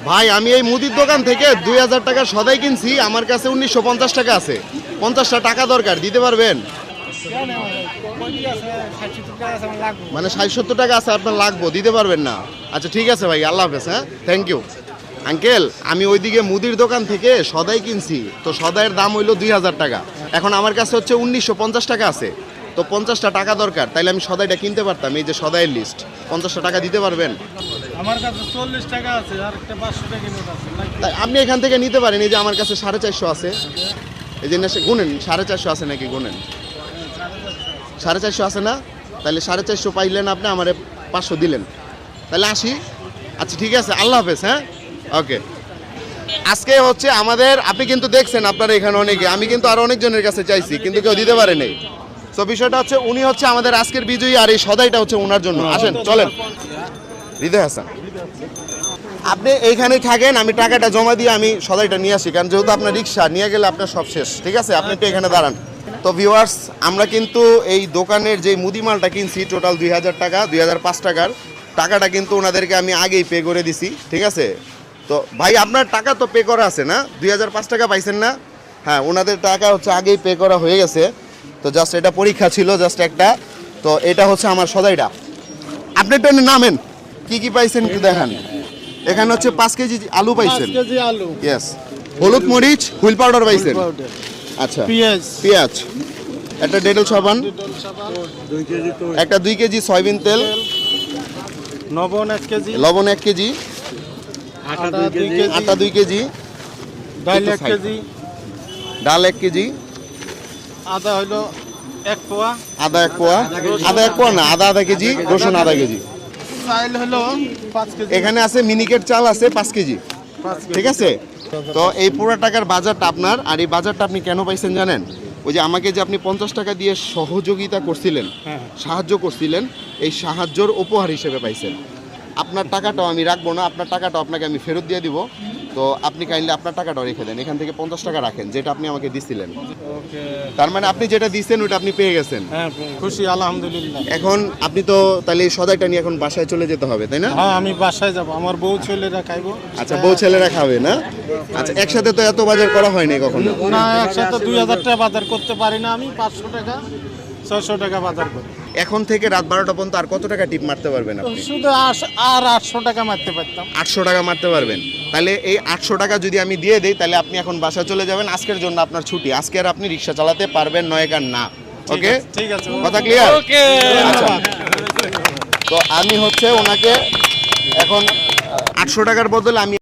ভাই আমি এই মুদির দোকান থেকে 2000 টাকা সদাই কিনছি, আমার কাছে 1950 টাকা আছে। 50টা টাকা দরকার, দিতে পারবেন? মানে 60-70 টাকা আছে আপনার লাগবে, দিতে পারবেন না? আচ্ছা ঠিক আছে ভাই, আল্লাহ হাফেজ। হ্যাঁ, থ্যাংক ইউ আঙ্কেল। আমি ওইদিকে মুদির দোকান থেকে সদাই কিনছি, তো সদাইয়ের দাম হইলো 2000 টাকা। এখন আমার কাছে হচ্ছে 1950 টাকা আছে, তো 50টা টাকা দরকার, তাইলে আমি সদাইটা কিনতে পারতাম। এই যে সদাইয়ের লিস্ট, 50টা টাকা দিতে পারবেন? আমার কাছে 40 টাকা আছে আর একটা 500 টাকা নোট আছে। তাই আপনি এখান থেকে নিতে পারেন। এই যে আমার কাছে 450 আছে, এই যে গুনেন 450 আছে নাকি, গুনেন 450 আছে না? তাহলে 450 পাইলেন আপনি, আমারে 500 দিলেন, তাহলে আসি। আচ্ছা ঠিক আছে, আল্লাহ হাফেজ। হ্যাঁ, ওকে। আজকে হচ্ছে আমাদের, আপনি কিন্তু দেখছেন আপনারা এখানে অনেকে, আমি কিন্তু আরো অনেকজনের কাছে চাইছি কিন্তু কেউ দিতে পারে নাই। তো বিষয়টা হচ্ছে উনি হচ্ছে আমাদের আজকের বিজয়ী, আর এই সদাইটা হচ্ছে ওনার জন্য। আসেন চলেন। হৃদয় হাসান, আপনি এইখানেই থাকেন, আমি টাকাটা জমা দিয়ে আমি সদাইটা নিয়ে আসি, কারণ যেহেতু আপনার রিক্সা নিয়ে গেলে আপনার সব শেষ। ঠিক আছে, আপনি একটু এখানে দাঁড়ান। তো ভিউয়ার্স, আমরা কিন্তু এই দোকানের যে মুদি মালটা কিনছি টোটাল 2000 টাকা, 2005 টাকার টাকাটা কিন্তু ওনাদেরকে আমি আগেই পে করে দিছি। ঠিক আছে, তো ভাই আপনার টাকা তো পে করা আছে না? 2005 টাকা পাইছেন না? হ্যাঁ, ওনাদের টাকা হচ্ছে আগেই পে করা হয়ে গেছে। তো জাস্ট এটা পরীক্ষা ছিল, জাস্ট একটা। তো এটা হচ্ছে আমার সদাইটা। আপনি একটু নামেন, কি কি পাইছেন একটু দেখান। এখানে হচ্ছে 5 কেজি আলু পাইছেন, 5 কেজি আলু, ইয়েস। হলুদ মরিচ, হুইল পাউডার পাইছেন। আচ্ছা, পেঁয়াজ, একটা ডেটল সাবান, 2 কেজি তো, একটা 2 কেজি সয়াবিন তেল, লবণ 1 কেজি, লবণ 1 কেজি, আটা 2 কেজি, ডাল 1 কেজি, ডাল 1 কেজি, আদা হলো 1 পোয়া, আদা 1 পোয়া, আদা 1 পোয়া না, আধা কেজি, রসুন আধা কেজি। চাল হলো 5 কেজি। এখানে আছে মিনিকেট চাল আছে 5 কেজি। ঠিক আছে, তো এই পুরো টাকার বাজারটা আপনার। আর এই বাজারটা আপনি কেন পাইছেন জানেন? ওই যে আমাকে যে আপনি 50 টাকা দিয়ে সহযোগিতা করছিলেন, সাহায্য করছিলেন, এই সাহায্যর উপহার হিসেবে পাইছেন। আপনার টাকাটাও আমি রাখবো না, আপনার টাকাটাও আপনাকে আমি ফেরত দিয়ে দিব। তো আপনি কাইন্ডলি আপনার টাকাটাও রেখে দেন, এখান থেকে 50 টাকা রাখেন, যেটা আপনি আমাকে দিছিলেন। ওকে, তার মানে আপনি যেটা দিচ্ছেন ওটা আপনি পেয়ে গেছেন। হ্যাঁ খুশি আলহামদুলিল্লাহ। এখন আপনি তো তাহলে এই সদাইটা নিয়ে এখন বাসায় চলে যেতে হবে, তাই না? হ্যাঁ, আমি বাসায় যাব, আমার বউ ছেলেরা খাইবো। আচ্ছা, বউ ছেলেরা খাবে না? আচ্ছা, একসাথে তো এত বাজার করা হয়নি কখনো? না, একসাথে 2000 টাকা বাজার করতে পারি না আমি। 500 টাকা 600 টাকা বাজার করি। এখন থেকে রাত 12টা পর্যন্ত আর কত টাকা টিপ মারতে পারবেন আপনি? শুধু আর 800 টাকা মারতে পারতাম। 800 টাকা মারতে পারবেন। তাহলে এই 800 টাকা যদি আমি দিয়ে দেই, তাহলে আপনি এখন বাসা চলে যাবেন। আজকের জন্য আপনার ছুটি, আজকে আর আপনি রিক্সা চালাতে পারবেন নয় কার না। ওকে, ঠিক আছে, কথা ক্লিয়ার? ওকে, আচ্ছা, তো আমি হচ্ছে ওনাকে এখন 800 টাকার বদলে আমি